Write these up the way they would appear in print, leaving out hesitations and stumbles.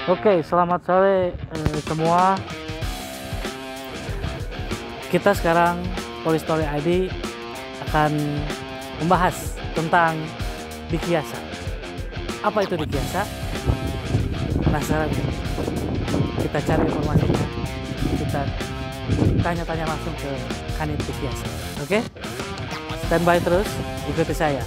Oke, selamat sore semua. Kita sekarang Polistory ID akan membahas tentang Dikiasa. Apa itu Dikiasa? Penasaran? Kita cari informasinya. Kita tanya-tanya langsung ke Kanit Dikiasa. Oke? Standby terus, ikuti saya.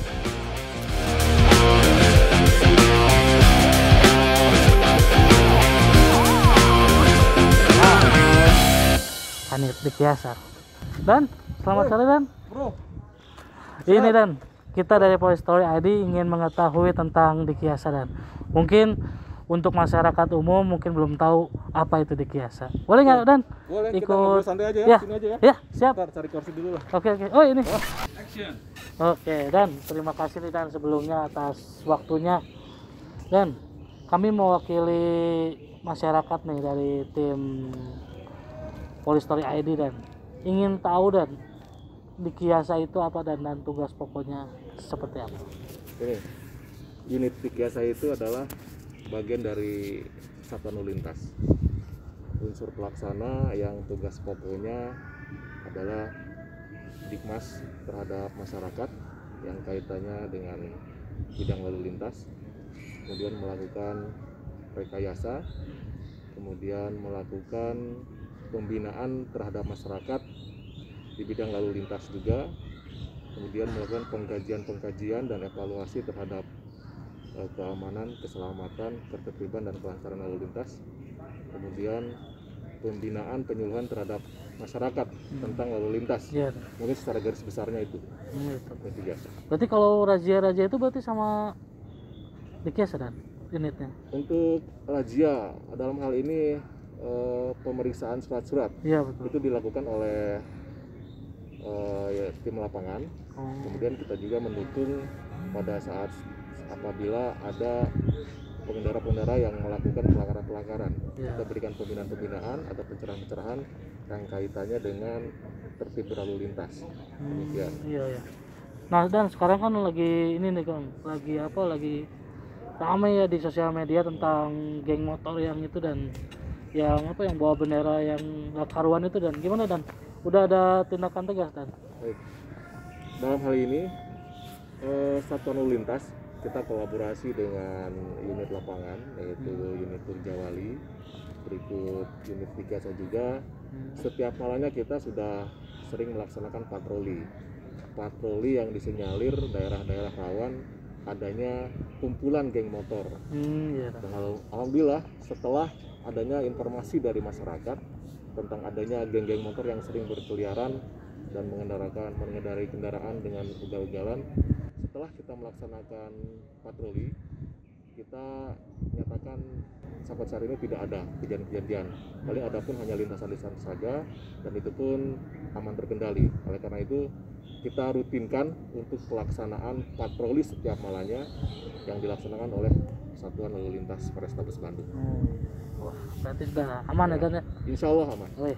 Kanit Dikiasa. Dan selamat sore Dan. Bro, Ini Dan, kita dari Polistory ID ingin mengetahui tentang Dikiasa Dan. Mungkin untuk masyarakat umum mungkin belum tahu apa itu Dikiasa. Boleh nggak Dan? boleh kita Ikut. ngobrol santai aja ya, Ya. sini aja ya. Ya, siap. Ntar cari kursi dulu lah. Oke. Oh ini. Action. Oke Dan, terima kasih nih Dan sebelumnya atas waktunya. Dan kami mewakili masyarakat nih dari tim Polistory ID Dan. Ingin tahu Dan, Dikiasa itu apa dan tugas pokoknya seperti apa? Ini unit Dikiasa itu adalah bagian dari satuan lalu lintas. Unsur pelaksana yang tugas pokoknya adalah dikmas terhadap masyarakat yang kaitannya dengan bidang lalu lintas, kemudian melakukan rekayasa, kemudian melakukan pembinaan terhadap masyarakat di bidang lalu lintas juga, kemudian melakukan pengkajian dan evaluasi terhadap keamanan, keselamatan, ketertiban dan kelancaran lalu lintas, kemudian pembinaan penyuluhan terhadap masyarakat tentang lalu lintas. Iya. Mungkin secara garis besarnya itu. Gitu. Dikiasa. Berarti kalau razia-razia itu berarti sama Dikiasa Dan unitnya? Untuk razia dalam hal ini pemeriksaan surat-surat Iya betul. itu dilakukan oleh tim lapangan. Kemudian kita juga mendukung pada saat apabila ada pengendara-pengendara yang melakukan pelanggaran-pelanggaran. Ya. Kita berikan pembinaan-pembinaan atau pencerahan-pencerahan yang kaitannya dengan tertib berlalu lintas. Demikian. Iya. Nah Dan sekarang kan lagi ini nih Kang, lagi ramai ya di sosial media tentang geng motor yang itu dan yang bawa bendera yang nggak karuan itu Dan. Gimana Dan? Udah ada tindakan tegas Dan? Baik. Dalam hal ini satuan lalu lintas kita kolaborasi dengan unit lapangan yaitu unit Turjawali, berikut unit Dikiasa juga. Setiap malamnya kita sudah sering melaksanakan patroli yang disinyalir daerah-daerah rawan adanya kumpulan geng motor. Iya. Dan alhamdulillah setelah adanya informasi dari masyarakat tentang adanya geng-geng motor yang sering berkeliaran dan mengendarai kendaraan dengan ugal-ugalan, setelah kita melaksanakan patroli, kita nyatakan sampai saat ini tidak ada kejadian-kejadian. Paling ada pun hanya lintasan-lintasan saja, dan itu pun aman terkendali. Oleh karena itu, kita rutinkan untuk pelaksanaan patroli setiap malamnya yang dilaksanakan oleh Satuan Lalu Lintas Polrestabes Bandung. Wah, berarti sudah aman ya Dan ya? Insya Allah aman. Wih,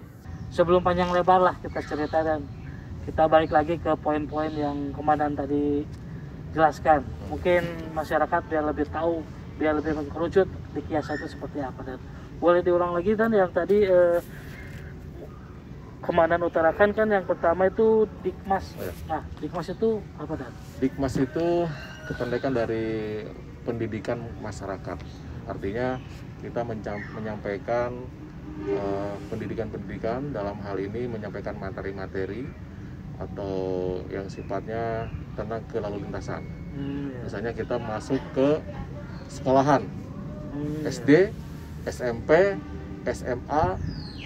sebelum panjang lebar lah kita cerita Dan kita balik lagi ke poin-poin yang Komandan tadi jelaskan. Mungkin masyarakat biar lebih tahu, biar lebih mengkerucut Dikiasa itu seperti apa Dan. Boleh diulang lagi Dan yang tadi Komandan utarakan kan yang pertama itu Dikmas. Nah, Dikmas itu apa Dan? Dikmas itu kependekan dari pendidikan masyarakat. Artinya kita menyampaikan pendidikan dalam hal ini menyampaikan materi-materi atau yang sifatnya tentang kelalu lintasan. Misalnya kita masuk ke sekolahan SD, SMP, SMA,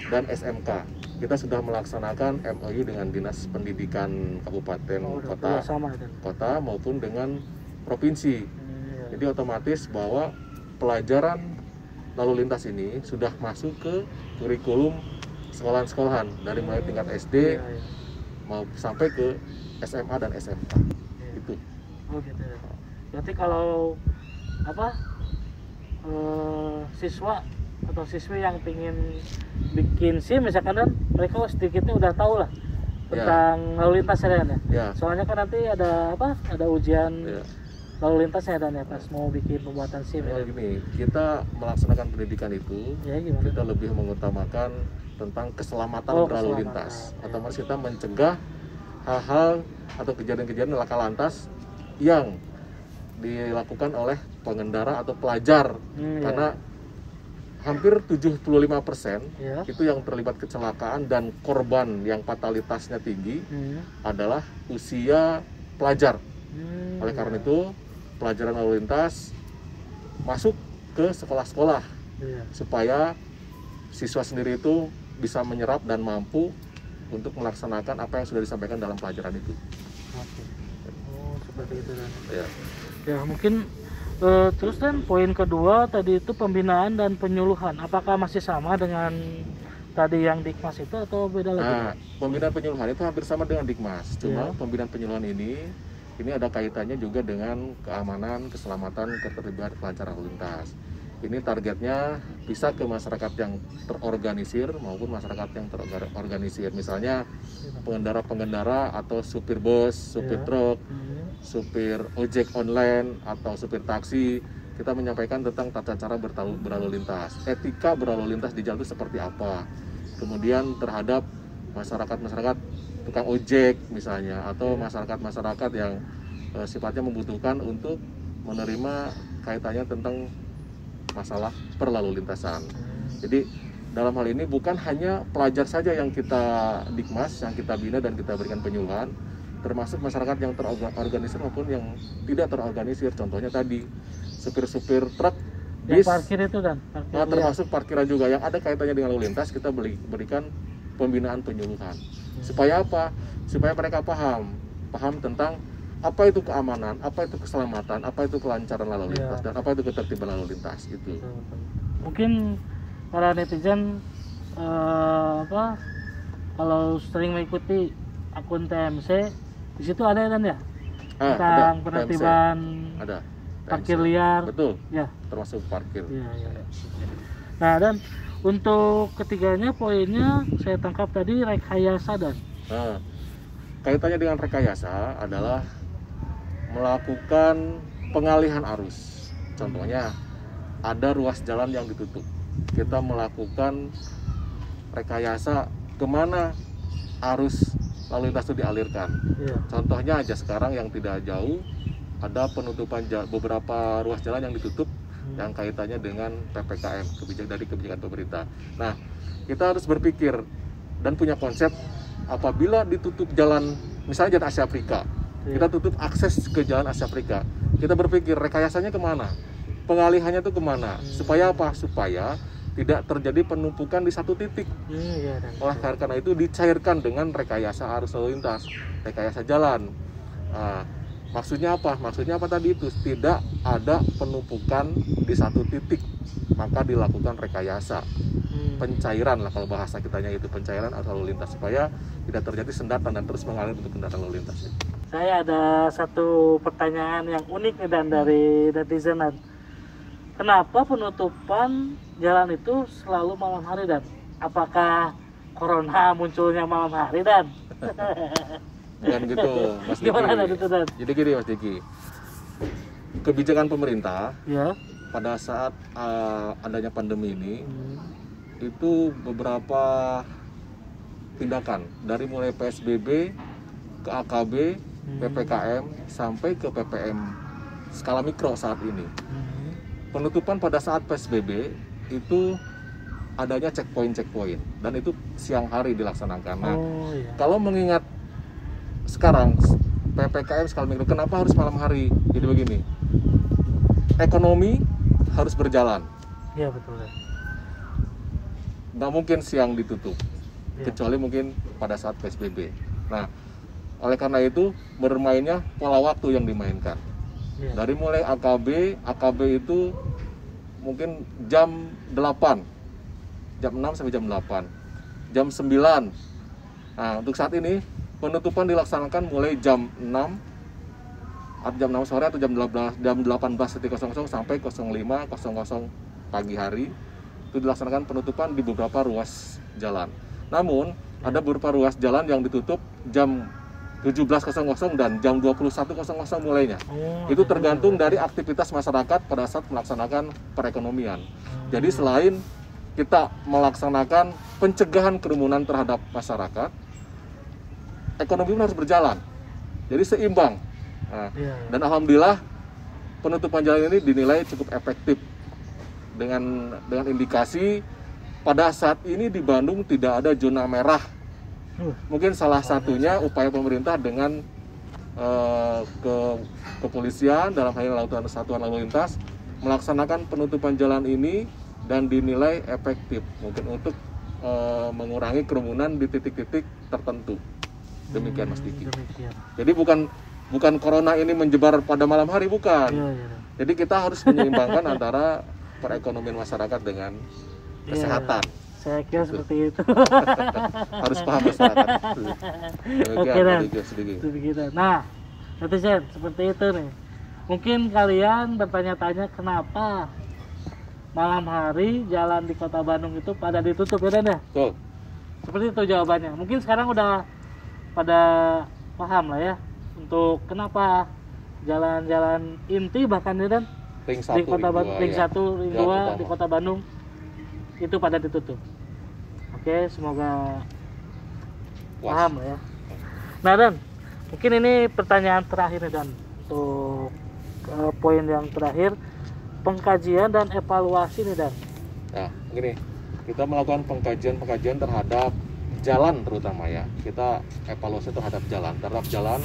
dan SMK. Kita sudah melaksanakan MOU dengan Dinas Pendidikan Kabupaten kota maupun dengan provinsi. Jadi otomatis bahwa pelajaran lalu lintas ini sudah masuk ke kurikulum sekolahan-sekolahan dari mulai tingkat SD mau sampai ke SMA dan SMK. Itu. Oh gitu. Berarti kalau siswa atau siswi yang pingin bikin SIM misalkan Dan, mereka sedikitnya udah tahu lah tentang lalu lintas ya. Ya. Soalnya kan nanti ada ujian lalu lintas ya, dan ya pas mau bikin pembuatan SIM ya. Gini, kita melaksanakan pendidikan itu, Ya, gimana? kita lebih mengutamakan tentang keselamatan berlalu lintas. Ya. Otomatis kita mencegah hal-hal atau kejadian-kejadian laka lantas yang dilakukan oleh pengendara atau pelajar, karena hampir 75% itu yang terlibat kecelakaan dan korban yang fatalitasnya tinggi adalah usia pelajar. Oleh karena itu, pelajaran lalu lintas masuk ke sekolah-sekolah supaya siswa sendiri itu bisa menyerap dan mampu untuk melaksanakan apa yang sudah disampaikan dalam pelajaran itu. Oke. Oh, seperti itu kan. Ya. Ya, mungkin terus kan poin kedua tadi itu pembinaan dan penyuluhan. Apakah masih sama dengan tadi yang Dikmas itu atau beda lagi? Nah, pembinaan penyuluhan itu hampir sama dengan Dikmas. Cuma pembinaan penyuluhan ini ada kaitannya juga dengan keamanan, keselamatan, ketertiban kelancaran lalu lintas. Ini targetnya bisa ke masyarakat yang terorganisir maupun masyarakat yang terorganisir. Misalnya pengendara-pengendara atau supir bus, supir truk, supir ojek online atau supir taksi. Kita menyampaikan tentang tata cara berlalu lintas, etika berlalu lintas di jalan itu seperti apa. Kemudian terhadap masyarakat tukang ojek misalnya, atau masyarakat yang sifatnya membutuhkan untuk menerima kaitannya tentang masalah perlalu lintasan. Jadi dalam hal ini bukan hanya pelajar saja yang kita Dikmas, yang kita bina dan kita berikan penyuluhan, termasuk masyarakat yang terorganisir maupun yang tidak terorganisir. Contohnya tadi supir-supir truk, bis, parkir itu dan termasuk parkiran juga yang ada kaitannya dengan lalu lintas. Kita berikan pembinaan penyuluhan. Supaya apa? Supaya mereka paham tentang apa itu keamanan, apa itu keselamatan, apa itu kelancaran lalu lintas, dan apa itu ketertiban lalu lintas itu. Mungkin para netizen kalau sering mengikuti akun TMC, di situ ada kan ya tentang penertiban parkir liar. Betul. Ya. Termasuk parkir. Ya. Nah, dan untuk ketiganya poinnya saya tangkap tadi rekayasa dan. Nah, kaitannya dengan rekayasa adalah melakukan pengalihan arus. Contohnya ada ruas jalan yang ditutup. Kita melakukan rekayasa kemana arus lalu lintas itu dialirkan. Contohnya aja sekarang yang tidak jauh ada penutupan beberapa ruas jalan yang ditutup yang kaitannya dengan PPKM, dari kebijakan pemerintah. Nah, kita harus berpikir dan punya konsep apabila ditutup jalan, misalnya jalan Asia Afrika, kita tutup akses ke jalan Asia Afrika. Kita berpikir rekayasanya kemana? Pengalihannya itu kemana? Supaya apa? Supaya tidak terjadi penumpukan di satu titik. Oleh karena itu dicairkan dengan rekayasa arus lalu lintas, rekayasa jalan. Maksudnya apa? Maksudnya apa tadi itu? Tidak ada penumpukan di satu titik, maka dilakukan rekayasa. Pencairan lah kalau bahasa kitanya itu, pencairan arus lalu lintas supaya tidak terjadi sendatan dan terus mengalir untuk kendaraan lalu lintas. Saya ada satu pertanyaan yang unik nih dan dari netizen. Kenapa penutupan jalan itu selalu malam hari dan? Apakah corona munculnya malam hari dan? Bukan gitu, Mas Diki. Gimana itu dan? Jadi gini Mas Diki, kebijakan pemerintah pada saat adanya pandemi ini itu beberapa tindakan dari mulai PSBB ke AKB, PPKM sampai ke PPM skala mikro saat ini. Penutupan pada saat PSBB itu adanya checkpoint dan itu siang hari dilaksanakan. Nah, kalau mengingat sekarang PPKM skala mikro, kenapa harus malam hari? Jadi begini, ekonomi harus berjalan. Iya betul. Nggak mungkin siang ditutup, kecuali mungkin pada saat PSBB. Nah, oleh karena itu bermainnya pola waktu yang dimainkan. Dari mulai AKB itu mungkin jam 8, jam 6 sampai jam 8, jam 9. Nah, untuk saat ini penutupan dilaksanakan mulai jam 6 atau jam 6 sore atau jam 18.00 sampai 05.00 pagi hari. Itu dilaksanakan penutupan di beberapa ruas jalan. Namun ada beberapa ruas jalan yang ditutup jam 17.00 dan jam 21.00 mulainya. Itu tergantung dari aktivitas masyarakat pada saat melaksanakan perekonomian. Jadi selain kita melaksanakan pencegahan kerumunan terhadap masyarakat, ekonomi pun harus berjalan. Jadi seimbang. Nah, dan alhamdulillah penutupan jalan ini dinilai cukup efektif dengan indikasi pada saat ini di Bandung tidak ada zona merah. Mungkin salah satunya upaya pemerintah dengan kepolisian dalam hal ini Satuan Lalu Lintas melaksanakan penutupan jalan ini dan dinilai efektif mungkin untuk mengurangi kerumunan di titik-titik tertentu. Demikian Mas Diki. Jadi bukan corona ini menyebar pada malam hari, bukan. Jadi kita harus menyeimbangkan antara perekonomian masyarakat dengan kesehatan. Saya kira seperti itu. Harus paham masyarakat. Oke, begitu. Nah, netizen seperti itu nih. Mungkin kalian bertanya-tanya kenapa malam hari jalan di Kota Bandung itu pada ditutup, ya Dan ya? Betul. Seperti itu jawabannya. Mungkin sekarang udah pada paham lah ya untuk kenapa jalan-jalan inti bahkan ya Dan di Kota Bandung, ring 1, ring 2 di Kota Bandung itu pada ditutup. Oke, semoga paham ya. Nah Dan, mungkin ini pertanyaan terakhir nih Dan, untuk poin yang terakhir, pengkajian dan evaluasi nih Dan. Nah, gini, kita melakukan pengkajian terhadap jalan terutama ya. Kita evaluasi terhadap jalan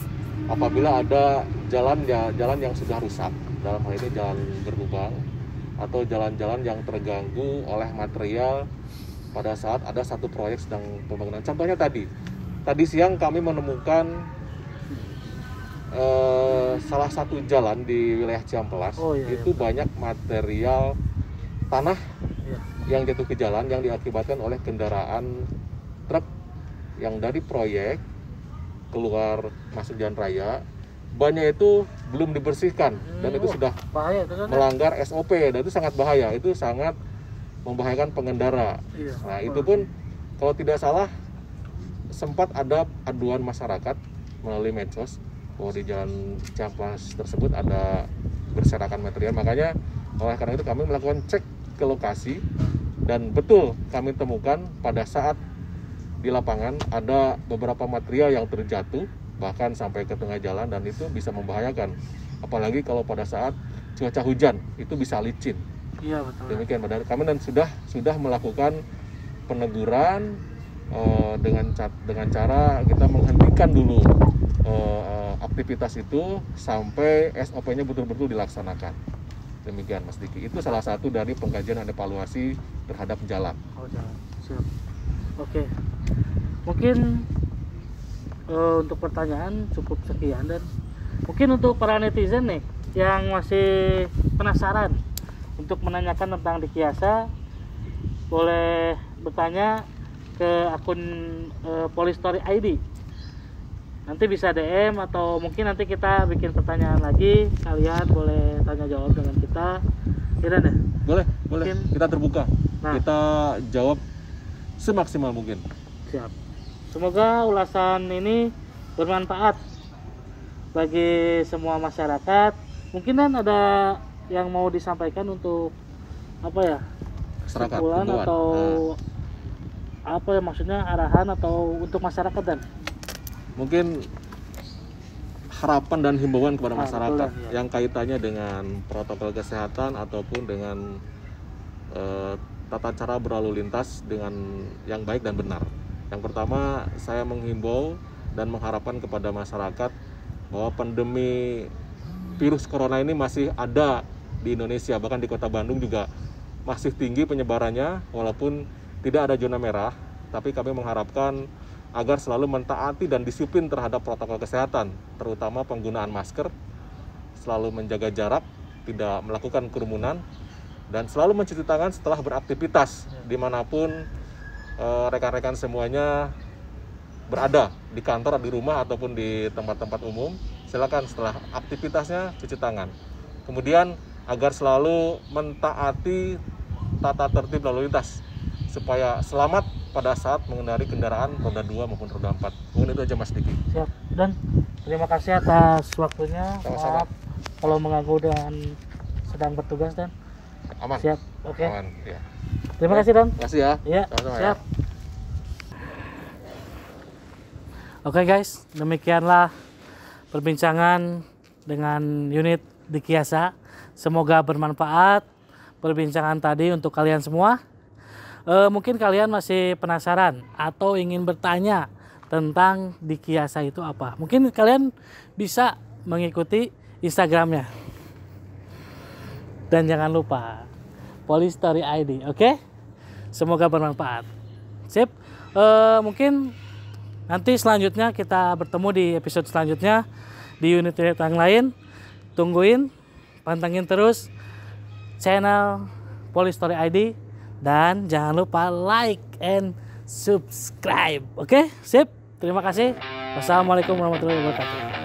apabila ada jalan yang sudah rusak, dalam hal ini jalan berlubang atau jalan-jalan yang terganggu oleh material pada saat ada satu proyek sedang pembangunan. Contohnya tadi siang kami menemukan salah satu jalan di wilayah Cihampelas itu banyak material tanah yang jatuh ke jalan yang diakibatkan oleh kendaraan truk yang dari proyek keluar masuk jalan raya. Banyak itu belum dibersihkan dan itu sudah bahaya, itu melanggar SOP dan itu sangat bahaya, itu sangat membahayakan pengendara. Nah itu pun kalau tidak salah sempat ada aduan masyarakat melalui medsos bahwa di jalan Cihampelas tersebut ada berserakan material. Makanya oleh karena itu kami melakukan cek ke lokasi dan betul kami temukan pada saat di lapangan ada beberapa material yang terjatuh bahkan sampai ke tengah jalan dan itu bisa membahayakan, apalagi kalau pada saat cuaca hujan itu bisa licin. Iya betul. Demikian kami dan sudah melakukan peneguran dengan cara kita menghentikan dulu aktivitas itu sampai SOP-nya betul-betul dilaksanakan. Demikian Mas Diki. Itu salah satu dari pengkajian dan evaluasi terhadap jalan. Oh, jalan. Siap. Oke. Mungkin untuk pertanyaan cukup sekian Dan mungkin untuk para netizen nih yang masih penasaran untuk menanyakan tentang Dikiasa boleh bertanya ke akun Polistory ID. Nanti bisa DM atau mungkin nanti kita bikin pertanyaan lagi, kalian boleh tanya jawab dengan kita. Ya Dan ya? Boleh. Mungkin kita terbuka. Nah, kita jawab semaksimal mungkin. Siap. Semoga ulasan ini bermanfaat bagi semua masyarakat. Mungkin Dan ada yang mau disampaikan untuk apa ya? Kesimpulan atau apa ya, maksudnya arahan atau untuk masyarakat Dan? Mungkin harapan dan himbauan kepada masyarakat yang kaitannya dengan protokol kesehatan ataupun dengan tata cara berlalu lintas dengan yang baik dan benar. Yang pertama, saya menghimbau dan mengharapkan kepada masyarakat bahwa pandemi virus corona ini masih ada di Indonesia, bahkan di Kota Bandung juga masih tinggi penyebarannya walaupun tidak ada zona merah, tapi kami mengharapkan agar selalu mentaati dan disiplin terhadap protokol kesehatan, terutama penggunaan masker, selalu menjaga jarak, tidak melakukan kerumunan, dan selalu mencuci tangan setelah beraktivitas dimanapun rekan-rekan semuanya berada, di kantor, di rumah, ataupun di tempat-tempat umum. Silakan setelah aktivitasnya cuci tangan. Kemudian agar selalu mentaati tata tertib lalu lintas supaya selamat pada saat mengendarai kendaraan roda 2 maupun roda 4. Mungkin itu aja Mas Diki. Siap. Dan terima kasih atas waktunya. Sama-sama. Maaf kalau mengganggu dan sedang bertugas dan. Aman. Siap. Oke. Aman, ya. Terima kasih Dan. Terima kasih ya. Iya. Sama-sama Siap. ya. Oke guys, demikianlah perbincangan dengan unit di Kiasa. Semoga bermanfaat perbincangan tadi untuk kalian semua. Mungkin kalian masih penasaran atau ingin bertanya tentang di Kiasa itu apa. Mungkin kalian bisa mengikuti Instagramnya. Dan jangan lupa Polistory ID, oke? Semoga bermanfaat. Sip. Mungkin nanti selanjutnya kita bertemu di episode selanjutnya di unit yang lain. Tungguin, pantengin terus channel Polistory ID dan jangan lupa like and subscribe. Oke, sip. Terima kasih. Wassalamualaikum warahmatullahi wabarakatuh.